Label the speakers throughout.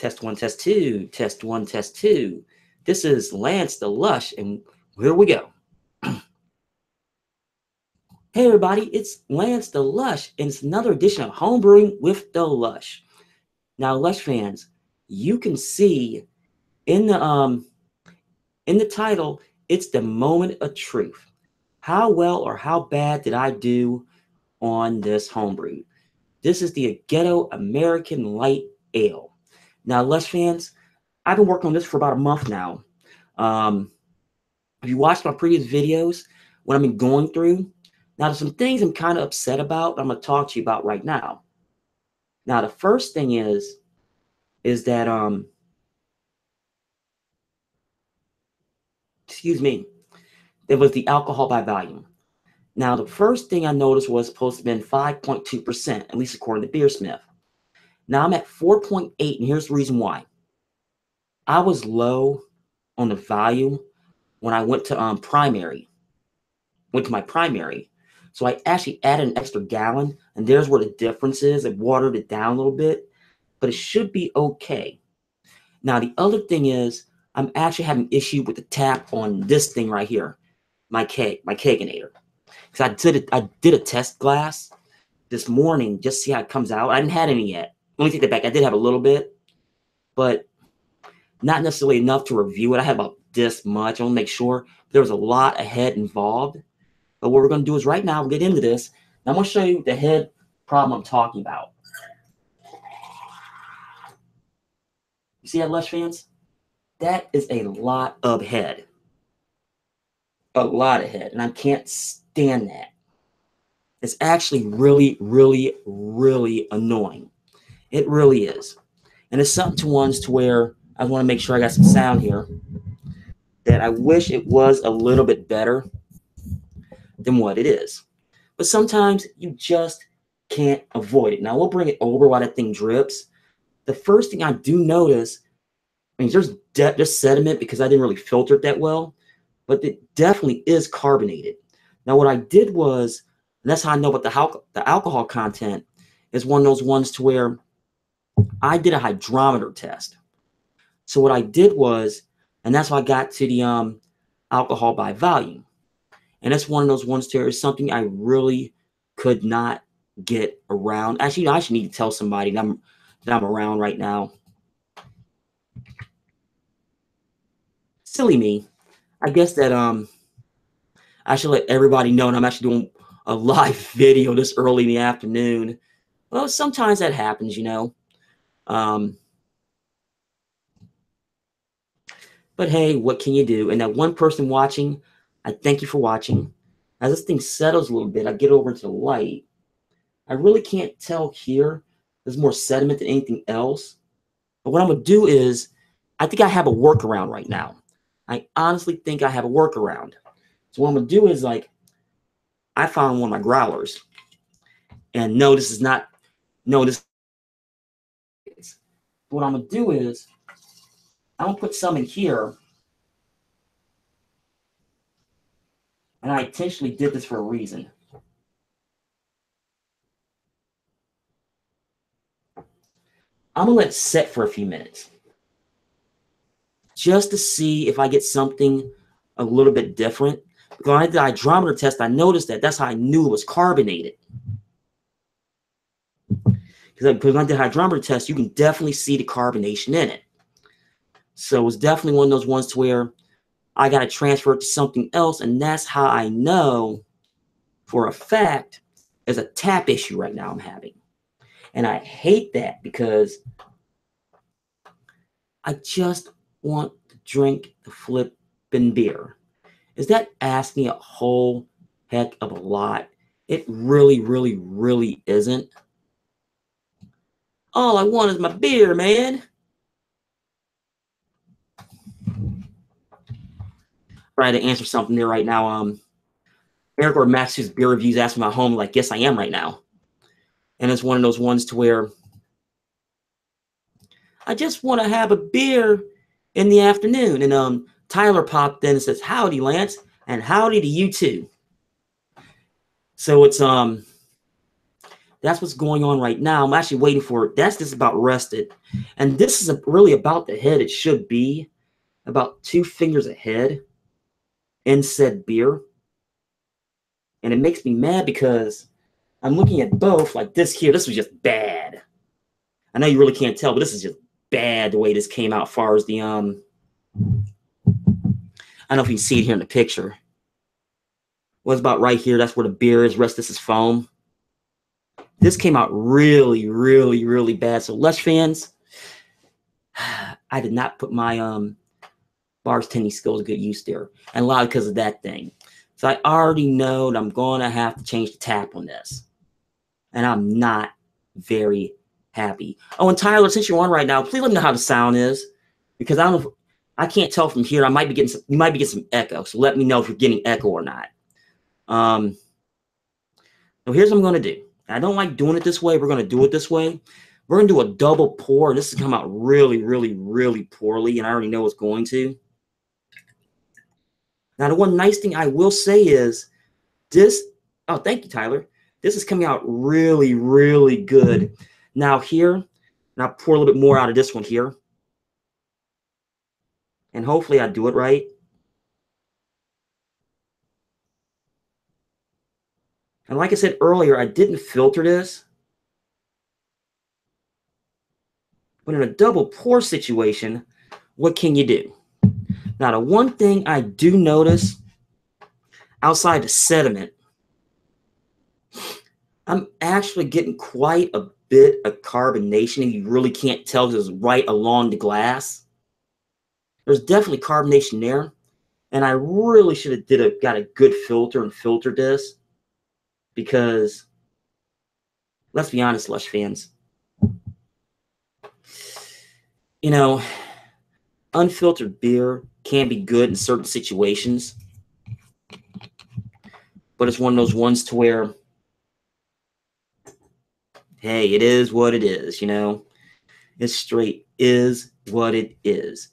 Speaker 1: Test one, test two, test one, test two. This is Lance the Lush, and here we go. Hey everybody, it's Lance the Lush, and it's another edition of Homebrewing with the Lush. Now, Lush fans, you can see in the title, it's the moment of truth. How well or how bad did I do on this homebrew? This is the Ghetto American Light Ale. Now, Lush fans, I've been working on this for about a month now. If you watched my previous videos, what I've been going through, now there's some things I'm kind of upset about that I'm going to talk to you about right now. Now, the first thing is that, excuse me, it was the alcohol by volume. Now, the first thing I noticed was supposed to have been 5.2%, at least according to Beersmith. Now, I'm at 4.8, and here's the reason why. I was low on the volume when I went to my primary. So I actually added an extra gallon, and there's where the difference is. It watered it down a little bit, but it should be okay. Now, the other thing is I'm actually having an issue with the tap on this thing right here, my keganator. Because I did a test glass this morning just to see how it comes out. I didn't have any yet. Let me take that back. I did have a little bit, but not necessarily enough to review it. I had about this much. I want to make sure there was a lot of head involved. But what we're going to do is right now, we'll get into this. Now I'm going to show you the head problem I'm talking about. You see that, Lush fans? That is a lot of head. A lot of head. And I can't stand that. It's actually really, really, really annoying. It really is. And it's something to ones to where I want to make sure I got some sound here that I wish it was a little bit better than what it is. But sometimes you just can't avoid it. Now we'll bring it over while that thing drips. The first thing I do notice, I mean, there's sediment because I didn't really filter it that well, but it definitely is carbonated. Now what I did was, and that's how I know about the alcohol content, is one of those ones to where I did a hydrometer test. So what I did was, and that's how I got to the alcohol by volume. And that's one of those ones to where it's something I really could not get around. Actually, I should need to tell somebody that I'm around right now. Silly me. I guess that I should let everybody know that I'm actually doing a live video this early in the afternoon. Well, sometimes that happens, you know. But hey, what can you do? And that one person watching, I thank you for watching. As this thing settles a little bit, I get over to the light. I really can't tell here. There's more sediment than anything else. But what I'm going to do is, I think I have a workaround right now. I honestly think I have a workaround. So what I'm going to do is, like, I found one of my growlers. And no, this is not, no, this is. What I'm going to do is, I'm going to put some in here. And I intentionally did this for a reason. I'm going to let it set for a few minutes. Just to see if I get something a little bit different. Because when I did the hydrometer test, I noticed that that's how I knew it was carbonated. Because when I did the hydrometer test, you can definitely see the carbonation in it. So it was definitely one of those ones to where I got to transfer it to something else. And that's how I know for a fact there's a tap issue right now I'm having. And I hate that because I just want to drink the flippin' beer. Is that asking a whole heck of a lot? It really, really, really isn't. All I want is my beer, man. Trying to answer something there right now. Eric or Max's beer reviews asking my home, like, yes, I am right now. And it's one of those ones to where I just want to have a beer in the afternoon. And Tyler popped in and says, howdy, Lance, and howdy to you too. So it's that That's what's going on right now. I'm actually waiting for it. That's just about rested. And this is really about the head. It should be about 2 fingers ahead in said beer. And it makes me mad because I'm looking at both like this here. This was just bad. I know you really can't tell, but this is just bad the way this came out as far as the, I don't know if you can see it here in the picture. Well, it's about right here. That's where the beer is. The rest of this is foam. This came out really, really, really bad. So Lush fans, I did not put my bartending skills to good use there. And a lot because of that thing. So I already know that I'm going to have to change the tap on this. And I'm not very happy. Oh, and Tyler, since you're on right now, please let me know how the sound is. Because I don't know if, I can't tell from here. I might be getting some, you might be getting some echo. So let me know if you're getting echo or not. So here's what I'm going to do. I don't like doing it this way. We're going to do it this way. We're going to do a double pour. This has come out really, really, really poorly, and I already know it's going to. Now, the one nice thing I will say is this. Oh, thank you, Tyler. This is coming out really, really good. Now here, now pour a little bit more out of this one here. And hopefully I do it right. And like I said earlier, I didn't filter this. But in a double pour situation, what can you do? Now, the one thing I do notice outside the sediment, I'm actually getting quite a bit of carbonation, and you really can't tell because it's right along the glass. There's definitely carbonation there, and I really should have got a good filter and filtered this because, let's be honest, Lush fans, you know, unfiltered beer can be good in certain situations, but it's one of those ones to where, hey, it is what it is, you know. It straight is what it is.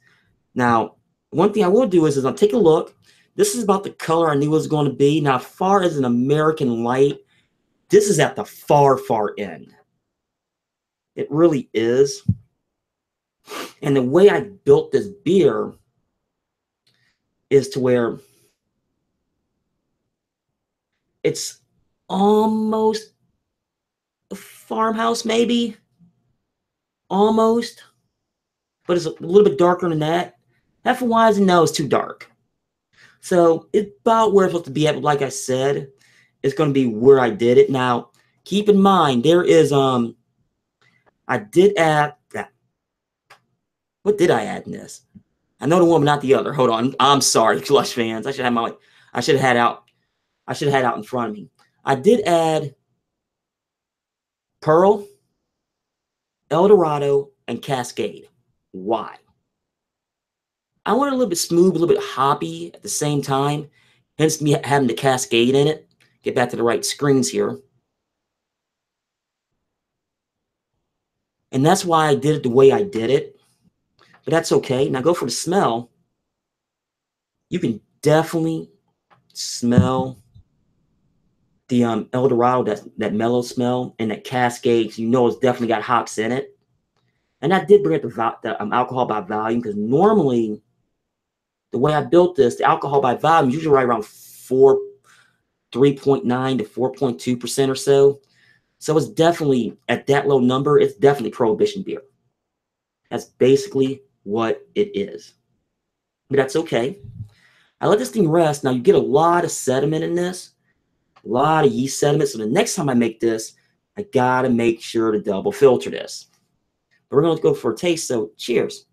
Speaker 1: Now, one thing I will do is I'll take a look. This is about the color I knew it was going to be. Now, as far as an American light, this is at the far, far end. It really is. And the way I built this beer is to where it's almost a farmhouse, maybe. Almost. But it's a little bit darker than that. Wise, no, it's too dark. So it's about where it's supposed to be at. Like I said, it's going to be where I did it. Now, keep in mind, there is, I did add that. What did I add in this? I know the one, but not the other. Hold on. I'm sorry, Lush fans. I should have had out in front of me. I did add Pearl, El Dorado, and Cascade. Why? I want it a little bit smooth, a little bit hoppy at the same time. Hence me having the Cascade in it. Get back to the right screens here. And that's why I did it the way I did it. But that's okay. Now go for the smell. You can definitely smell the El Dorado, that mellow smell, and that Cascade. You know it's definitely got hops in it. And I did bring up the alcohol by volume because normally the way I built this, the alcohol by volume is usually right around 3.9 to 4.2% or so. So it's definitely, at that low number, it's definitely Prohibition beer. That's basically what it is. But that's okay. I let this thing rest. Now, you get a lot of sediment in this, a lot of yeast sediment. So the next time I make this, I got to make sure to double filter this. But we're going to go for a taste, so cheers.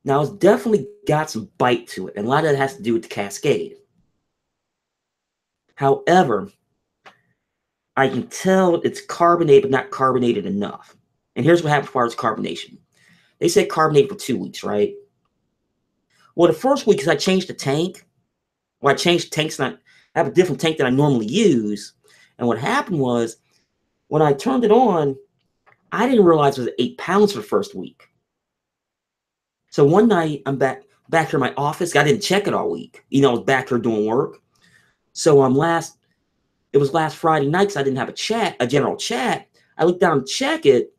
Speaker 1: Now, it's definitely got some bite to it, and a lot of that has to do with the Cascade. However, I can tell it's carbonated, but not carbonated enough. And here's what happens as far as carbonation. They said carbonate for 2 weeks, right? Well, the first week is I changed the tank. Well, I changed tanks, and I have a different tank than I normally use. And what happened was, when I turned it on, I didn't realize it was 8 pounds for the first week. So one night I'm back here in my office. I didn't check it all week. You know, I was back here doing work. So it was last Friday night because I didn't have a general chat. I looked down to check it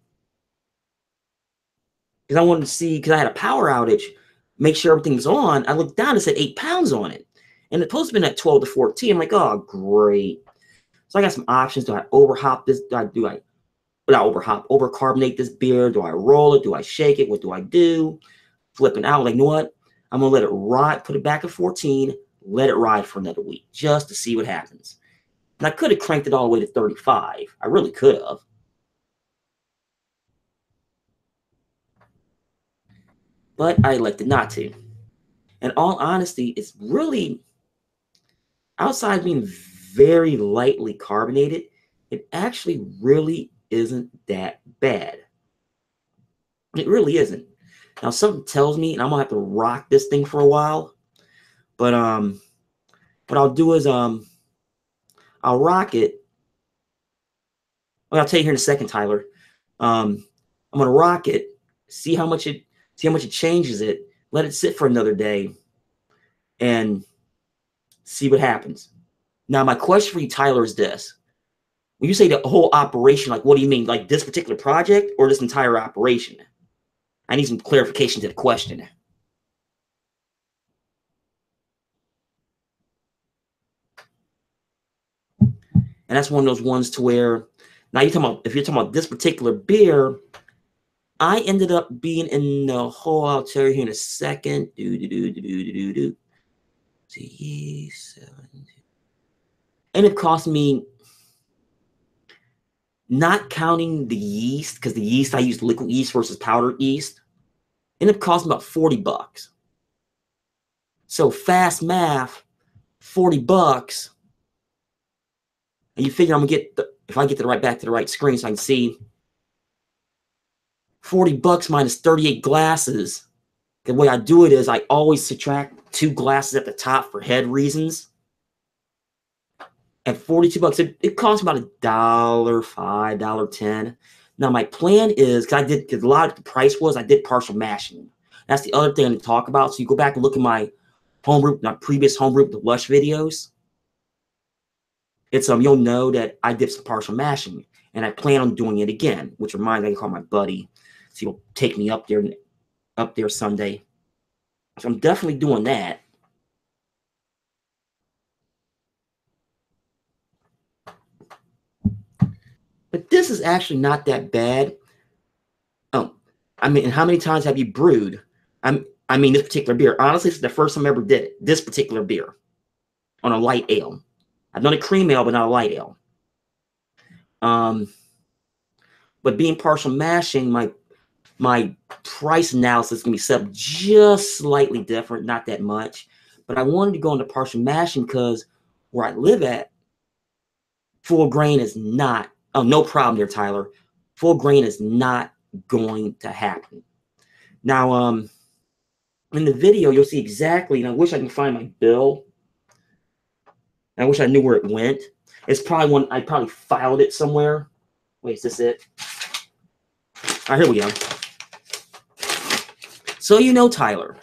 Speaker 1: because I wanted to see, because I had a power outage, make sure everything was on. I looked down and it said 8 pounds on it. And it's supposed to be at 12 to 14. I'm like, oh, great. So I got some options. Do I overhop this? Overcarbonate this beer? Do I roll it? Do I shake it? What do I do? Flipping out. Like, you know what? I'm going to let it ride, put it back at 14, let it ride for another week just to see what happens. And I could have cranked it all the way to 35. I really could have. But I elected not to. In all honesty, it's really, outside being very lightly carbonated, it actually really isn't that bad. It really isn't. Now, something tells me, and I'm gonna have to rock this thing for a while. But what I'll do is I'll rock it. Well, I'll tell you here in a second, Tyler. I'm gonna rock it, see how much it changes it, let it sit for another day, and see what happens. Now, my question for you, Tyler, is this. When you say the whole operation, like, what do you mean? Like this particular project or this entire operation? I need some clarification to the question. And that's one of those ones to where, now you're talking about, if you're talking about this particular beer, I ended up being in the hole. I'll tell you here in a second. See, and it cost me, not counting the yeast, because the yeast I used liquid yeast versus powdered yeast, ended up costing about $40. So fast math, $40, and you figure I'm gonna get if I get back to the right screen so I can see, $40 minus 38 glasses. The way I do it is I always subtract 2 glasses at the top for head reasons. At $42, it costs about $1.05, $1.10. Now my plan is, because a lot of the price was, I did partial mashing. That's the other thing to talk about. So you go back and look at my previous homebrew, the Lush videos. It's you'll know that I did some partial mashing, and I plan on doing it again. Which reminds me, I can call my buddy, so he'll take me up there Sunday. So I'm definitely doing that. But this is actually not that bad. Oh, I mean, how many times have you brewed? I mean, this particular beer. Honestly, this is the first time I ever did it. This particular beer on a light ale. I've done a cream ale, but not a light ale. But being partial mashing, my price analysis is going to be set up just slightly different, not that much. But I wanted to go into partial mashing because where I live at, full grain is not, oh, no problem there, Tyler. Full grain is not going to happen. Now, in the video, you'll see exactly, and I wish I can find my bill. I wish I knew where it went. It's probably one, I probably filed it somewhere. Wait, is this it? All right, here we go. So you know, Tyler,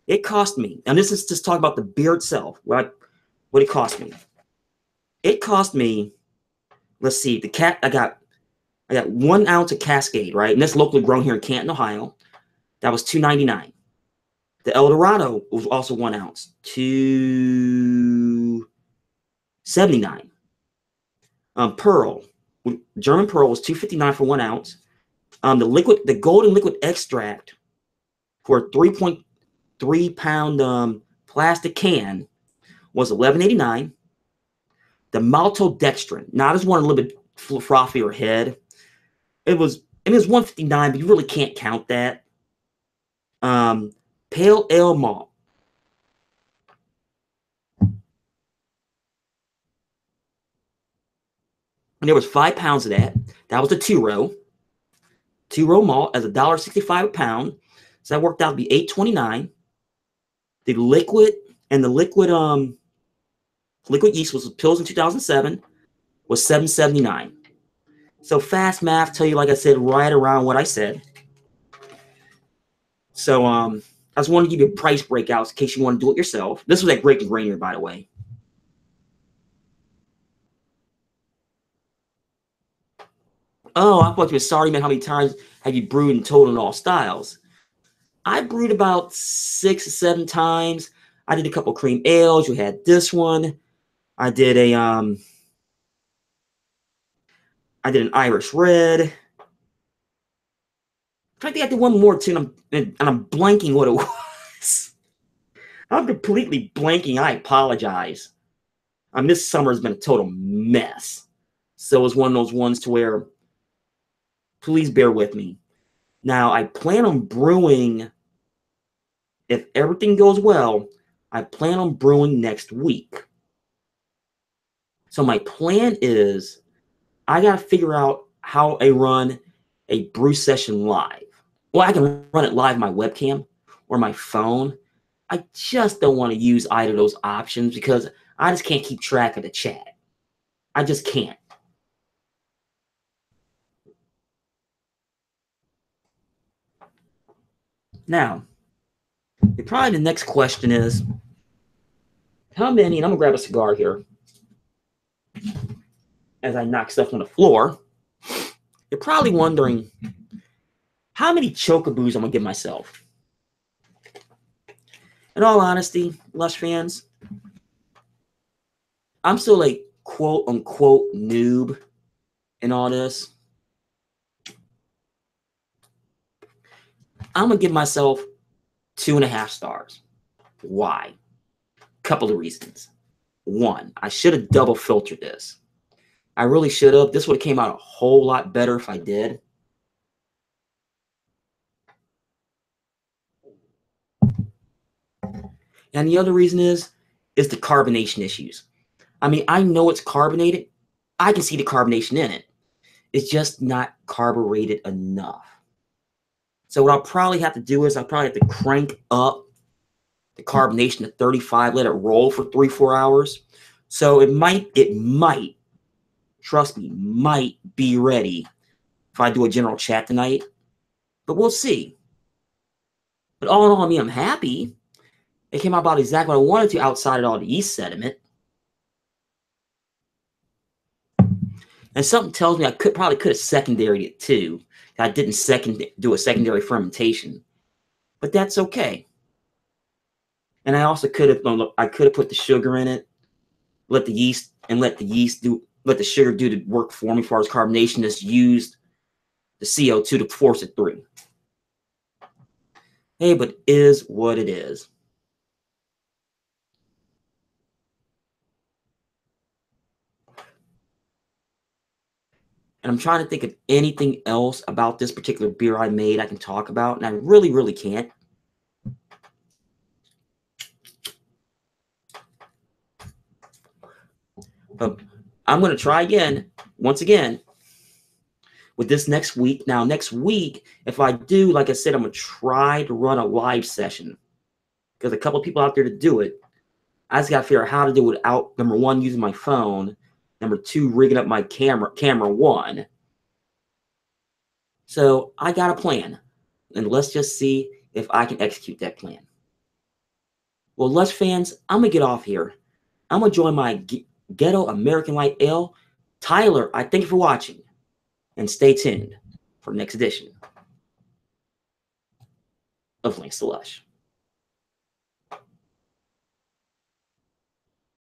Speaker 1: it cost me, and this is just talking about the beer itself, what it cost me. It cost me, let's see, I got 1 ounce of Cascade, right? And that's locally grown here in Canton, Ohio. That was $2.99. The El Dorado was also 1 ounce, $2.79. Pearl, German Pearl was $2.59 for 1 ounce. The golden liquid extract for a 3.3 pound plastic can was $11.89. The maltodextrin, now this one a little bit frothier head. It was $1.59, but you really can't count that. Pale ale malt. And there was 5 pounds of that. That was a two-row. Two-row malt as $1.65 a pound. So that worked out to be $8.29. The liquid yeast was Pills in 2007 was $7.79. So fast math tell you, like I said, right around what I said. So I just wanted to give you a price breakout in case you want to do it yourself. This was at Great Grainer, by the way. Oh, I thought you were sorry, man. How many times have you brewed in total in all styles? I brewed about 6 or 7 times. I did a couple cream ales. You had this one. I did an Irish red. I think I did one more too, and I'm blanking what it was. I'm completely blanking. I apologize. This summer has been a total mess. So it's one of those ones to where, please bear with me. Now, I plan on brewing, if everything goes well, I plan on brewing next week. So my plan is I got to figure out how I run a brew session live. Well, I can run it live on my webcam or my phone. I just don't want to use either of those options because I just can't keep track of the chat. I just can't. Now, probably the next question is, how many, and I'm going to grab a cigar here as I knock stuff on the floor. You're probably wondering, how many chokaboos I'm going to give myself? In all honesty, Lush fans, I'm still a quote-unquote noob in all this. I'm going to give myself 2.5 stars. Why? Couple of reasons. One, I should have double filtered this. I really should have. This would have came out a whole lot better if I did. And the other reason is the carbonation issues. I know it's carbonated. I can see the carbonation in it. It's just not carbureted enough. So what I'll probably have to do is I'll probably have to crank up the carbonation to 35, let it roll for 3-4 hours. So it might, trust me, might be ready if I do a general chat tonight. But we'll see. But all in all, I'm happy. It came out about exactly what I wanted to outside of all the yeast sediment. And something tells me I probably could have secondaried it too. I didn't do a secondary fermentation. But that's okay. And I also could have put the sugar in it, let the sugar do the work for me as far as carbonation, just used the CO2 to force it through. Hey, but it is what it is. And I'm trying to think of anything else about this particular beer I made I can talk about, and I really, really can't. But I'm going to try again, once again, with this next week. Now, next week, if I do, like I said, I'm going to try to run a live session. Because a couple of people out there to do it. I just got to figure out how to do it without, number one, using my phone. Number two, rigging up my camera one. So I got a plan. And let's just see if I can execute that plan. Well, Lush fans, I'm going to get off here. I'm going to join my Ghetto American Light Ale. Tyler, I thank you for watching. And stay tuned for the next edition of Links to Lush.